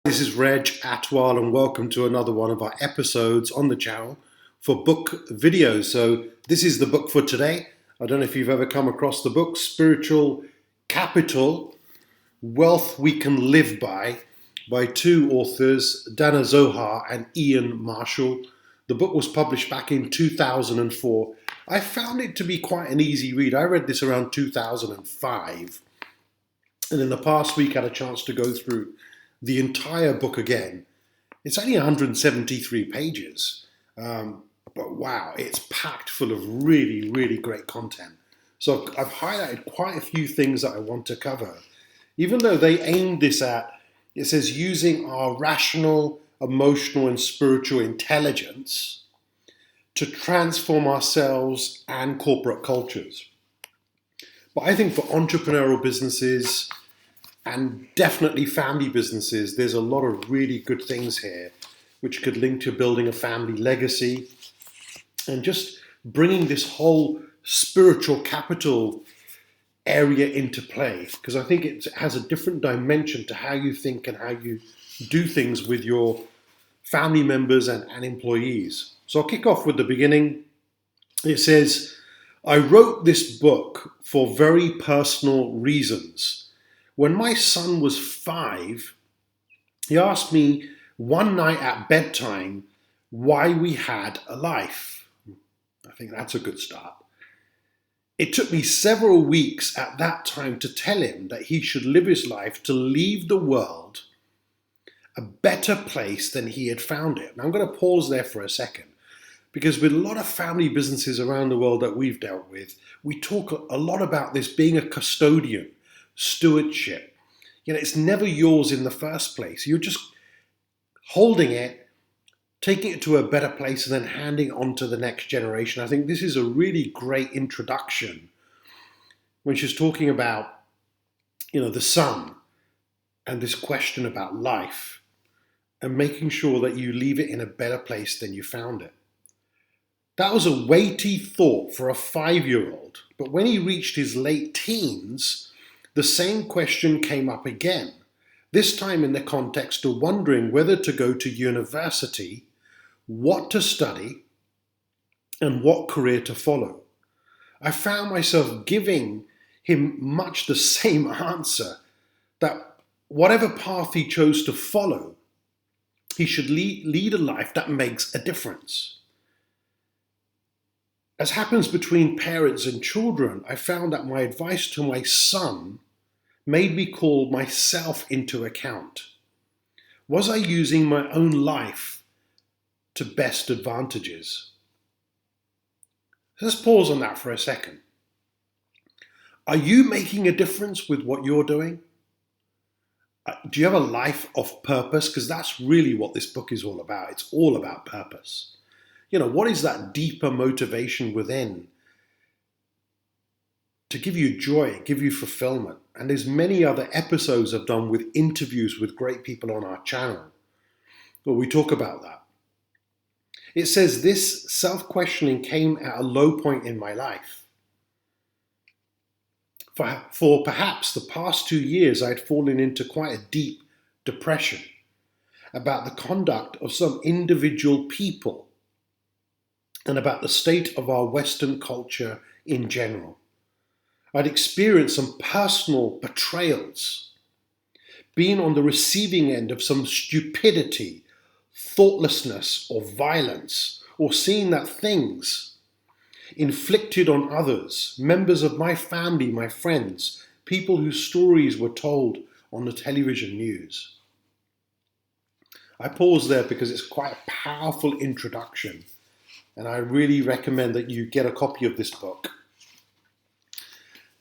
This is Reg Athwal and welcome to another one of our episodes on the channel for book videos. So this is the book for today. I don't know if you've ever come across the book, Spiritual Capital, Wealth We Can Live by two authors, Danah Zohar and Ian Marshall. The book was published back in 2004. I found it to be quite an easy read. I read this around 2005. And in the past week, I had a chance to go through the entire book again. It's only 173 pages, but wow, it's packed full of really, really great content. So I've highlighted quite a few things that I want to cover. Even though they aimed this at, it says, using our rational, emotional, and spiritual intelligence to transform ourselves and corporate cultures. But I think for entrepreneurial businesses, and definitely family businesses, there's a lot of really good things here which could link to building a family legacy and just bringing this whole spiritual capital area into play, because I think it has a different dimension to how you think and how you do things with your family members and employees. So I'll kick off with the beginning. It says, I wrote this book for very personal reasons. When my son was 5, he asked me one night at bedtime why we had a life. I think that's a good start. It took me several weeks at that time to tell him that he should live his life to leave the world a better place than he had found it. And I'm going to pause there for a second, because with a lot of family businesses around the world that we've dealt with, we talk a lot about this being a custodian. Stewardship. It's never yours in the first place. You're just holding it, taking it to a better place, and then handing it on to the next generation. I think this is a really great introduction when she's talking about, the son and this question about life and making sure that you leave it in a better place than you found it. That was a weighty thought for a 5-year-old, but when he reached his late teens, the same question came up again, this time in the context of wondering whether to go to university, what to study, and what career to follow. I found myself giving him much the same answer, that whatever path he chose to follow, he should lead a life that makes a difference. As happens between parents and children, I found that my advice to my son made me call myself into account. Was I using my own life to best advantages? Let's pause on that for a second. Are you making a difference with what you're doing? Do you have a life of purpose? Because that's really what this book is all about. It's all about purpose. What is that deeper motivation within to give you joy, give you fulfillment? And there's many other episodes I've done with interviews with great people on our channel where we talk about that. It says this self-questioning came at a low point in my life. For perhaps the past 2 years, I'd fallen into quite a deep depression about the conduct of some individual people and about the state of our Western culture in general. I'd experienced some personal betrayals, been on the receiving end of some stupidity, thoughtlessness, or violence, or seeing that things inflicted on others, members of my family, my friends, people whose stories were told on the television news. I pause there because it's quite a powerful introduction. And I really recommend that you get a copy of this book.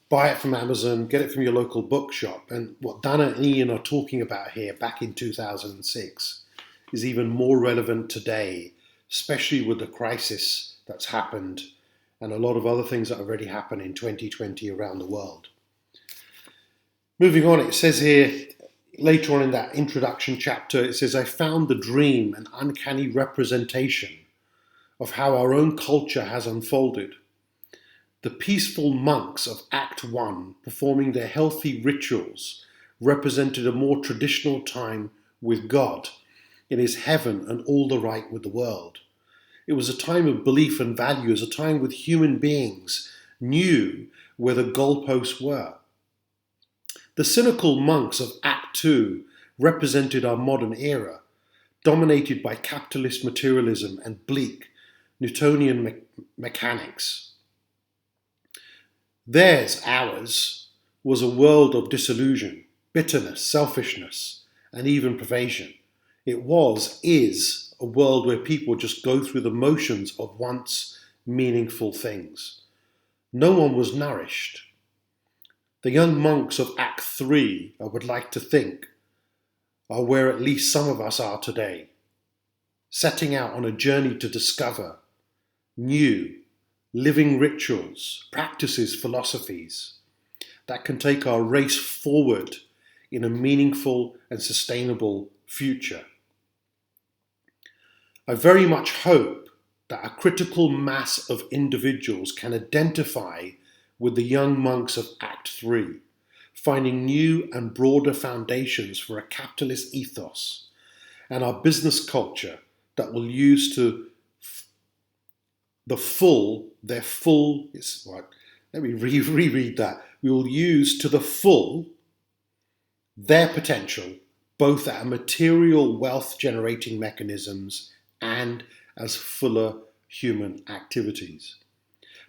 Buy it from Amazon, get it from your local bookshop. And what Danah and Ian are talking about here back in 2006 is even more relevant today, especially with the crisis that's happened and a lot of other things that have already happened in 2020 around the world. Moving on, it says here, later on in that introduction chapter, it says, I found the dream an uncanny representation of how our own culture has unfolded. The peaceful monks of Act 1 performing their healthy rituals represented a more traditional time with God in his heaven and all the right with the world. It was a time of belief and values, a time when human beings knew where the goalposts were. The cynical monks of Act 2 represented our modern era, dominated by capitalist materialism and bleak Newtonian mechanics. Theirs, ours, was a world of disillusion, bitterness, selfishness, and even privation. It is a world where people just go through the motions of once meaningful things. No one was nourished. The young monks of Act 3, I would like to think, are where at least some of us are today, setting out on a journey to discover new, living rituals, practices, philosophies that can take our race forward in a meaningful and sustainable future. I very much hope that a critical mass of individuals can identify with the young monks of Act 3, finding new and broader foundations for a capitalist ethos and our business culture that will use to let me reread that. We will use to the full their potential, both as material wealth generating mechanisms and as fuller human activities.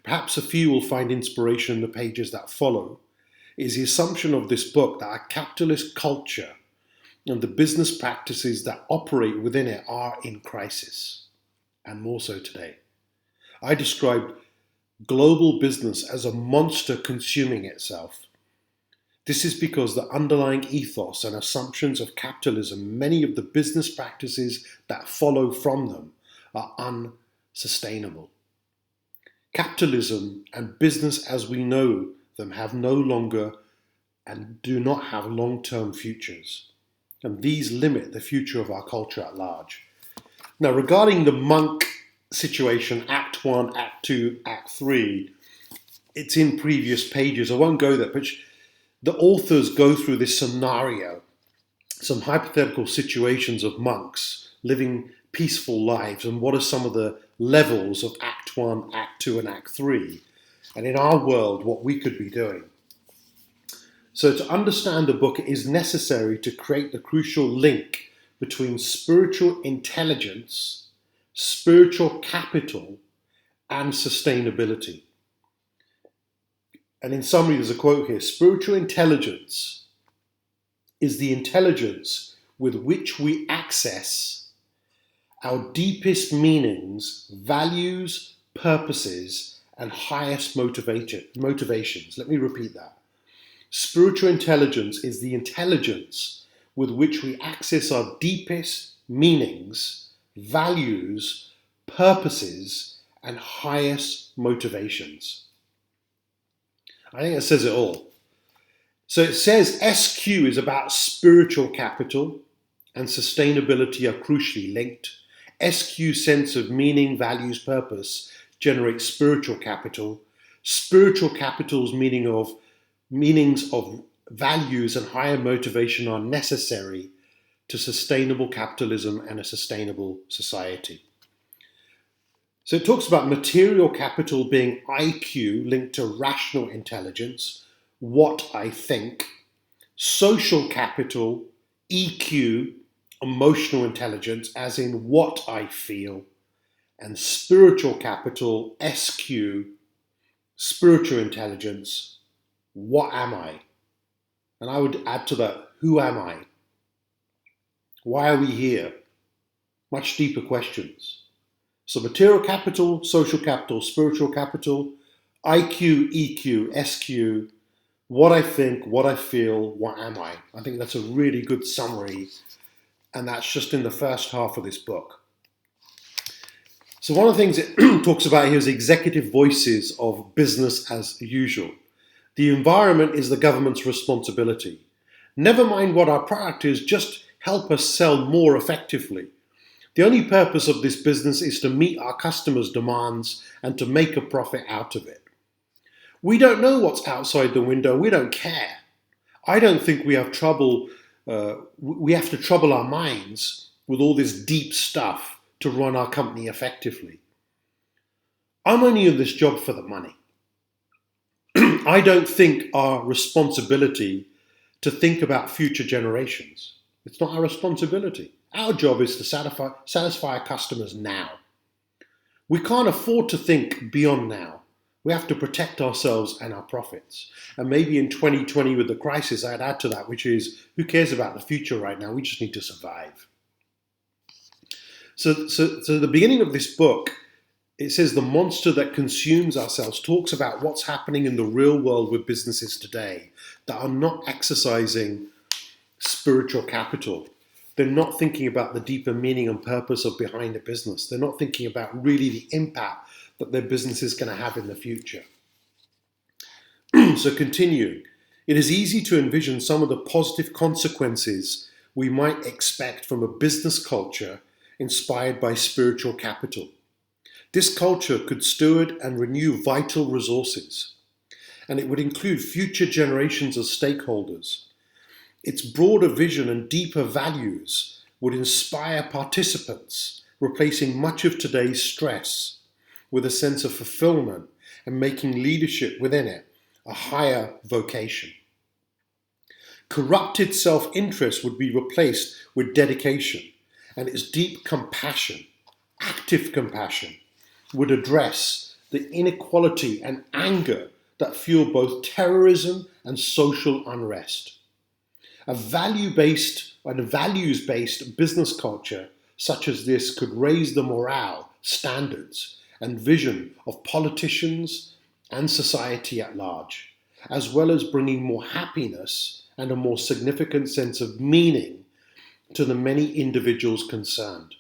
Perhaps a few will find inspiration in the pages that follow. It is the assumption of this book that our capitalist culture and the business practices that operate within it are in crisis, and more so today. I described global business as a monster consuming itself. This is because the underlying ethos and assumptions of capitalism, many of the business practices that follow from them, are unsustainable. Capitalism and business as we know them have no longer and do not have long-term futures. And these limit the future of our culture at large. Now, regarding the monk situation, Act 1, Act 2, Act 3, it's in previous pages. I won't go there, but the authors go through this scenario, some hypothetical situations of monks living peaceful lives, and what are some of the levels of Act 1, Act 2, and Act 3, and in our world, what we could be doing. So to understand the book, it is necessary to create the crucial link between spiritual intelligence, spiritual capital, and sustainability. And in summary, there's a quote here: spiritual intelligence is the intelligence with which we access our deepest meanings, values, purposes, and highest motivations. Let me repeat that. Spiritual intelligence is the intelligence with which we access our deepest meanings, values, purposes, and highest motivations. I think that says it all. So it says SQ is about spiritual capital, and sustainability are crucially linked. SQ, sense of meaning, values, purpose, generates spiritual capital. Spiritual capital's meanings of values and higher motivation are necessary to sustainable capitalism and a sustainable society. So it talks about material capital being IQ linked to rational intelligence, what I think, social capital, EQ, emotional intelligence, as in what I feel, and spiritual capital, SQ, spiritual intelligence, what am I? And I would add to that, who am I? Why are we here? Much deeper questions. So material capital, social capital, spiritual capital, IQ, EQ, SQ, what I think, what I feel, what am I? I think that's a really good summary, and that's just in the first half of this book. So one of the things it talks about here is executive voices of business as usual. The environment is the government's responsibility. Never mind what our product is, just help us sell more effectively. The only purpose of this business is to meet our customers' demands and to make a profit out of it. We don't know what's outside the window. We don't care. I don't think we have trouble we have to trouble our minds with all this deep stuff to run our company effectively. I'm only in this job for the money. I don't think our responsibility to think about future generations. It's not our responsibility. Our job is to satisfy our customers now. We can't afford to think beyond now. We have to protect ourselves and our profits. And maybe in 2020 with the crisis, I'd add to that, which is, who cares about the future right now? We just need to survive. So the beginning of this book, it says the monster that consumes ourselves talks about what's happening in the real world with businesses today that are not exercising spiritual capital. They're not thinking about the deeper meaning and purpose of behind a business. They're not thinking about really the impact that their business is going to have in the future. So continuing, it is easy to envision some of the positive consequences we might expect from a business culture inspired by spiritual capital. This culture could steward and renew vital resources, and it would include future generations of stakeholders. Its broader vision and deeper values would inspire participants, replacing much of today's stress with a sense of fulfillment and making leadership within it a higher vocation. Corrupted self-interest would be replaced with dedication, and its deep compassion, active compassion, would address the inequality and anger that fuel both terrorism and social unrest. A value-based and values-based business culture such as this could raise the morale, standards, and vision of politicians and society at large, as well as bringing more happiness and a more significant sense of meaning to the many individuals concerned.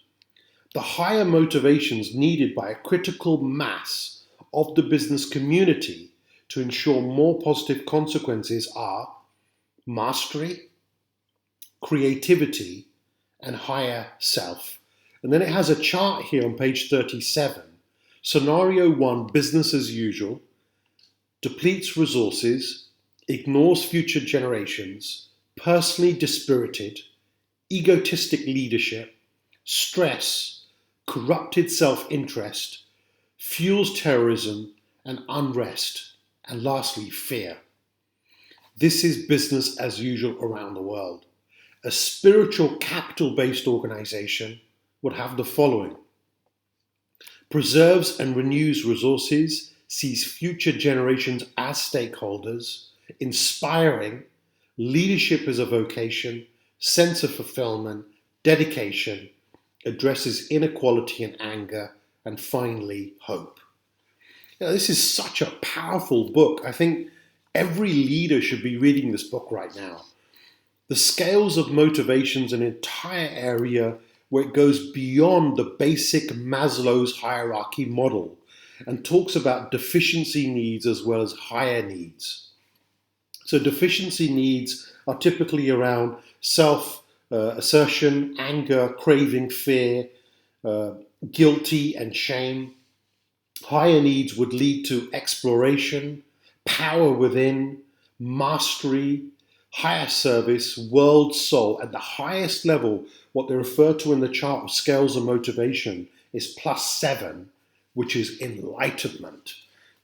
The higher motivations needed by a critical mass of the business community to ensure more positive consequences are mastery, creativity, and higher self. And then it has a chart here on page 37. Scenario 1, business as usual, depletes resources, ignores future generations, personally dispirited, egotistic leadership, stress, corrupted self-interest, fuels terrorism and unrest, and lastly, fear. This is business as usual around the world. A spiritual capital-based organization would have the following: preserves and renews resources, sees future generations as stakeholders, inspiring, leadership as a vocation, sense of fulfillment, dedication, addresses inequality and anger, and finally, hope. Now, this is such a powerful book. I think every leader should be reading this book right now. The scales of motivation is an entire area where it goes beyond the basic Maslow's hierarchy model and talks about deficiency needs as well as higher needs. So deficiency needs are typically around self-assertion, anger, craving, fear, guilty and shame. Higher needs would lead to exploration, power within, mastery, higher service, world soul. At the highest level, what they refer to in the chart of scales of motivation is +7, which is enlightenment.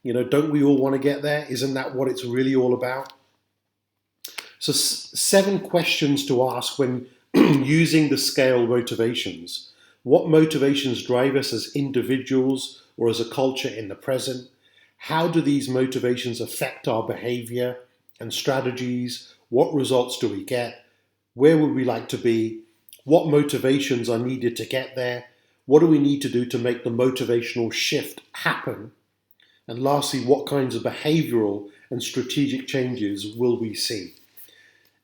You know, don't we all want to get there? Isn't that what it's really all about? So 7 questions to ask when using the scale motivations. What motivations drive us as individuals or as a culture in the present? How do these motivations affect our behavior and strategies? What results do we get? Where would we like to be? What motivations are needed to get there? What do we need to do to make the motivational shift happen? And lastly, what kinds of behavioral and strategic changes will we see?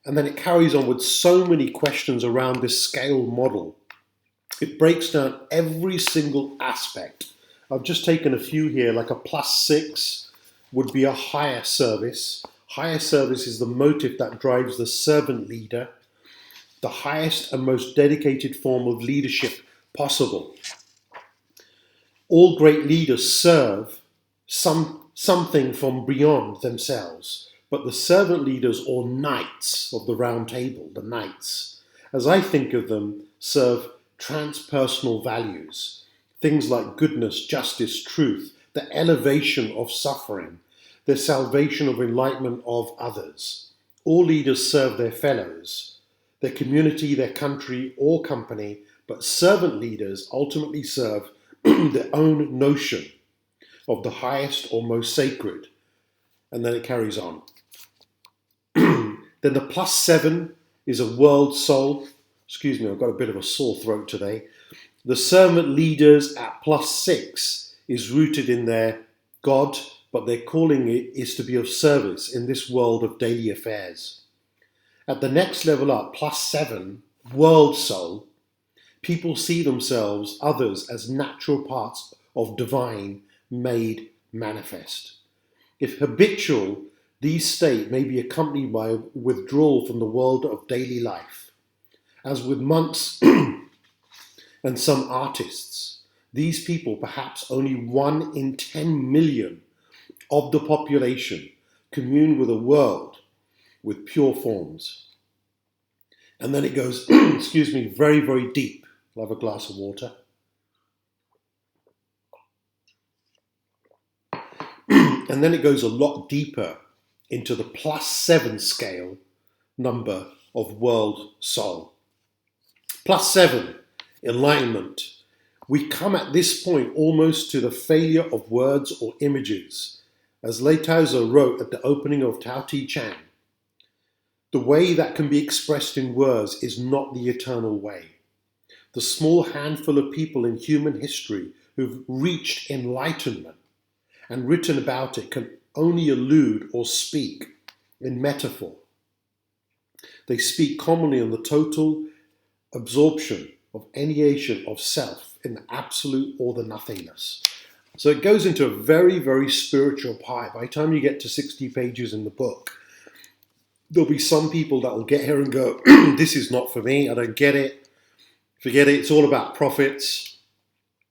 And then it carries on with so many questions around this scale model. It breaks down every single aspect. I've just taken a few here, like a +6 would be a higher service. Higher service is the motive that drives the servant leader, the highest and most dedicated form of leadership possible. All great leaders serve something from beyond themselves, but the servant leaders or knights of the round table, the knights, as I think of them, serve transpersonal values, things like goodness, justice, truth, the elevation of suffering, the salvation of enlightenment of others. All leaders serve their fellows, their community, their country, or company, but servant leaders ultimately serve their own notion of the highest or most sacred. And then it carries on. Then the +7 is a world soul. Excuse me, I've got a bit of a sore throat today. The servant leaders at +6 is rooted in their God, but their calling is to be of service in this world of daily affairs. At the next level up, +7, world soul, people see themselves, others, as natural parts of divine made manifest. If habitual, these state may be accompanied by withdrawal from the world of daily life. As with monks and some artists, these people, perhaps only 1 in 10 million of the population, commune with a world with pure forms. And then it goes, excuse me, very, very deep. I'll have a glass of water. And then it goes a lot deeper into the +7 scale number of world soul. +7, enlightenment. We come at this point almost to the failure of words or images. As Lei Tauzo wrote at the opening of Tao Te Chang, the way that can be expressed in words is not the eternal way. The small handful of people in human history who've reached enlightenment and written about it can only allude or speak in metaphor. They speak commonly on the total absorption of annihilation of self in the absolute or the nothingness. So it goes into a very, very spiritual part. By the time you get to 60 pages in the book, there'll be some people that will get here and go, this is not for me, I don't get it, forget it, it's all about profits,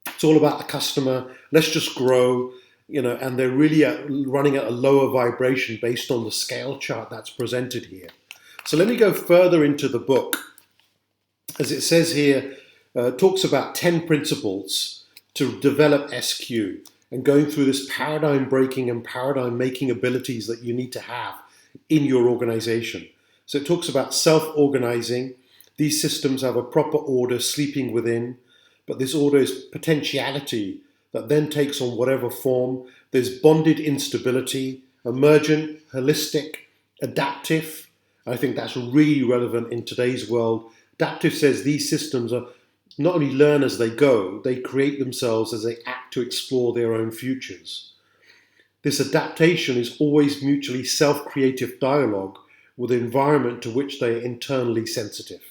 it's all about the customer, let's just grow, and they're really running at a lower vibration based on the scale chart that's presented here. So let me go further into the book. As it says here, talks about 10 principles to develop SQ and going through this paradigm breaking and paradigm making abilities that you need to have in your organization. So it talks about self-organizing. These systems have a proper order sleeping within, but this order is potentiality that then takes on whatever form. There's bonded instability, emergent, holistic, adaptive. I think that's really relevant in today's world. Adaptive says these systems are not only learn as they go, they create themselves as they act to explore their own futures. This adaptation is always mutually self-creative dialogue with the environment to which they are internally sensitive.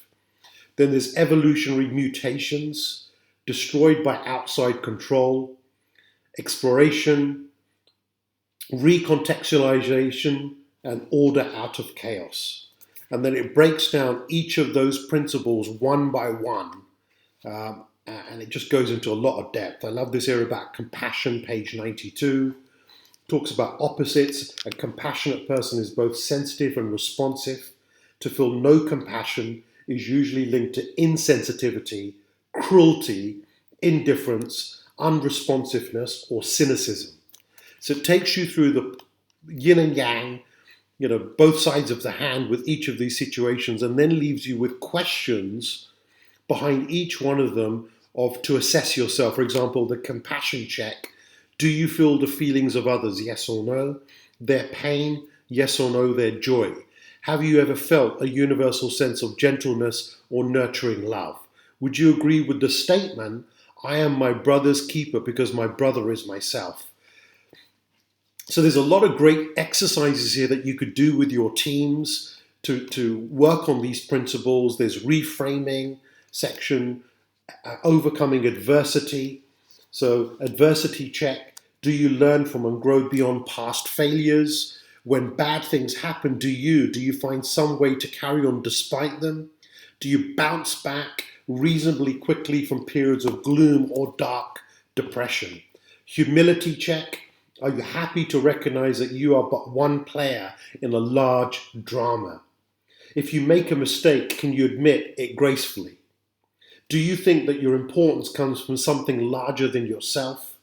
Then there's evolutionary mutations, destroyed by outside control, exploration, recontextualization, and order out of chaos. And then it breaks down each of those principles one by one, and it just goes into a lot of depth. I love this area about compassion, page 92. Talks about opposites. A compassionate person is both sensitive and responsive. To feel no compassion is usually linked to insensitivity, cruelty, indifference, unresponsiveness, or cynicism. So it takes you through the yin and yang, both sides of the hand with each of these situations, and then leaves you with questions behind each one of them to assess yourself. For example, the compassion check. Do you feel the feelings of others? Yes or no? Their pain? Yes or no? Their joy? Have you ever felt a universal sense of gentleness or nurturing love? Would you agree with the statement, I am my brother's keeper because my brother is myself? So there's a lot of great exercises here that you could do with your teams to work on these principles. There's reframing section, overcoming adversity. So adversity check. Do you learn from and grow beyond past failures? When bad things happen, do you find some way to carry on despite them? Do you bounce back reasonably quickly from periods of gloom or dark depression? Humility check. Are you happy to recognize that you are but one player in a large drama? If you make a mistake, can you admit it gracefully? Do you think that your importance comes from something larger than yourself?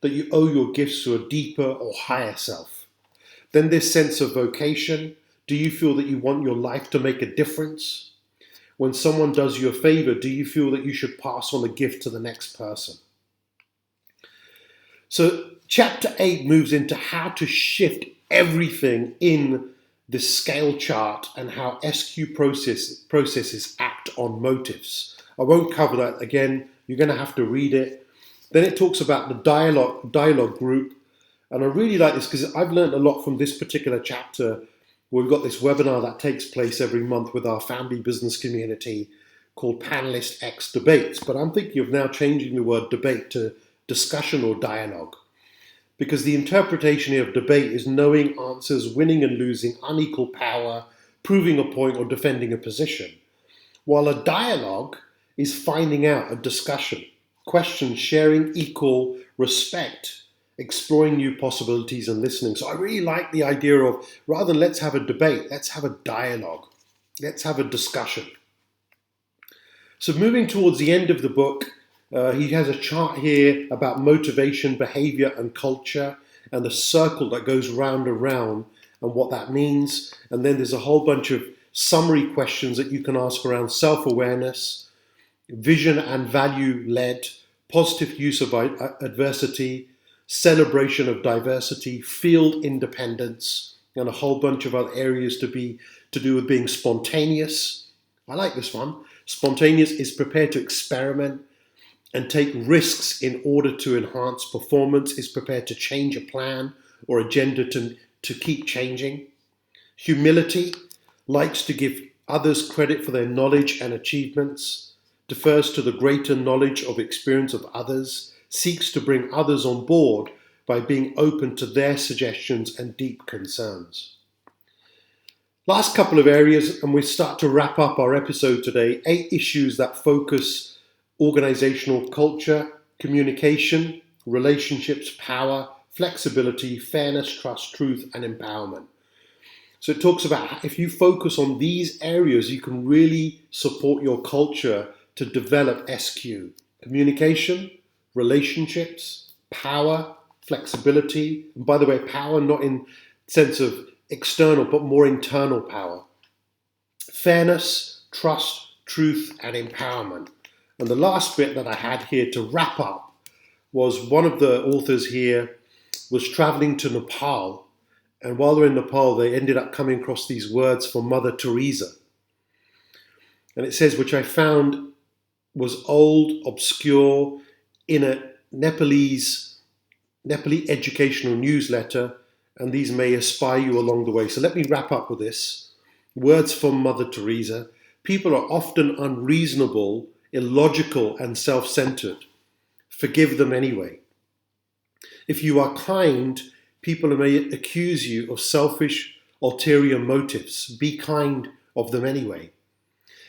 That you owe your gifts to a deeper or higher self? Then this sense of vocation. Do you feel that you want your life to make a difference? When someone does you a favor, do you feel that you should pass on a gift to the next person? So chapter 8 moves into how to shift everything in the scale chart and how SQ processes act on motives. I won't cover that again. You're going to have to read it. Then it talks about the dialogue group. And I really like this because I've learned a lot from this particular chapter. We've got this webinar that takes place every month with our family business community called Panelist X Debates. But I'm thinking of now changing the word debate to discussion or dialogue. Because the interpretation here of debate is knowing answers, winning and losing, unequal power, proving a point or defending a position. While a dialogue is finding out, a discussion, questions, sharing equal respect, exploring new possibilities and listening. So I really like the idea of, rather than let's have a debate, let's have a dialogue. Let's have a discussion. So moving towards the end of the book, he has a chart here about motivation, behavior and culture and the circle that goes round and round and what that means. And then there's a whole bunch of summary questions that you can ask around self-awareness, vision and value-led, positive use of adversity, celebration of diversity, field independence, and a whole bunch of other areas to do with being spontaneous. I like this one. Spontaneous is prepared to experiment and take risks in order to enhance performance, is prepared to change a plan or agenda to keep changing. Humility likes to give others credit for their knowledge and achievements, defers to the greater knowledge of experience of others, seeks to bring others on board by being open to their suggestions and deep concerns. Last couple of areas, and we start to wrap up our episode today. 8 issues that focus organizational culture, communication, relationships, power, flexibility, fairness, trust, truth, and empowerment. So it talks about if you focus on these areas, you can really support your culture to develop SQ. Communication, relationships, power, flexibility. And by the way, power not in sense of external, but more internal power. Fairness, trust, truth, and empowerment. And the last bit that I had here to wrap up was one of the authors here was traveling to Nepal. And while they're in Nepal, they ended up coming across these words from Mother Teresa. And it says, which I found was old, obscure, in a Nepalese educational newsletter, and these may inspire you along the way. So let me wrap up with this. Words from Mother Teresa. People are often unreasonable, illogical, and self-centered. Forgive them anyway. If you are kind, people may accuse you of selfish, ulterior motives. Be kind of them anyway.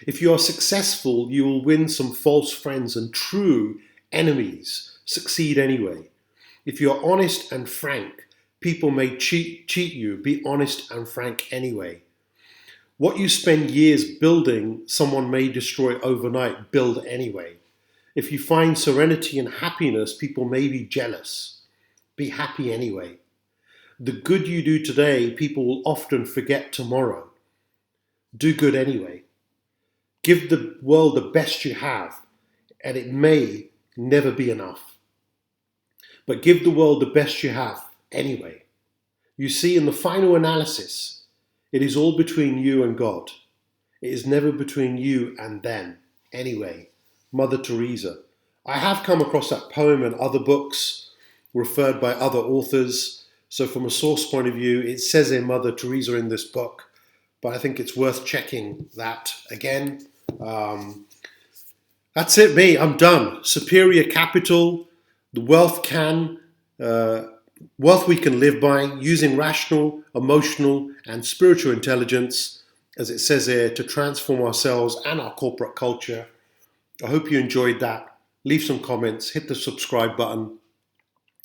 If you are successful, you will win some false friends, and true enemies succeed anyway. If you are honest and frank, people may cheat you. Be honest and frank anyway. What you spend years building, someone may destroy overnight. Build anyway. If you find serenity and happiness, people may be jealous. Be happy anyway. The good you do today, people will often forget tomorrow. Do good anyway. Give the world the best you have, and it may never be enough. But give the world the best you have anyway. You see, in the final analysis, it is all between you and God. It is never between you and them. Anyway, Mother Teresa. I have come across that poem in other books referred by other authors. So from a source point of view, it says in Mother Teresa in this book, but I think it's worth checking that again. That's it, me. I'm done. Superior capital, the wealth we can live by, using rational, emotional, and spiritual intelligence, as it says here, to transform ourselves and our corporate culture. I hope you enjoyed that. Leave some comments, hit the subscribe button,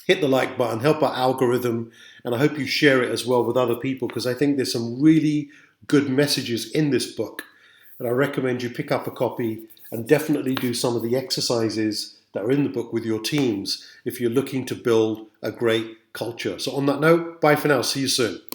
hit the like button, help our algorithm, and I hope you share it as well with other people, because I think there's some really good messages in this book. And I recommend you pick up a copy and definitely do some of the exercises that are in the book with your teams if you're looking to build a great culture. So on that note, bye for now. See you soon.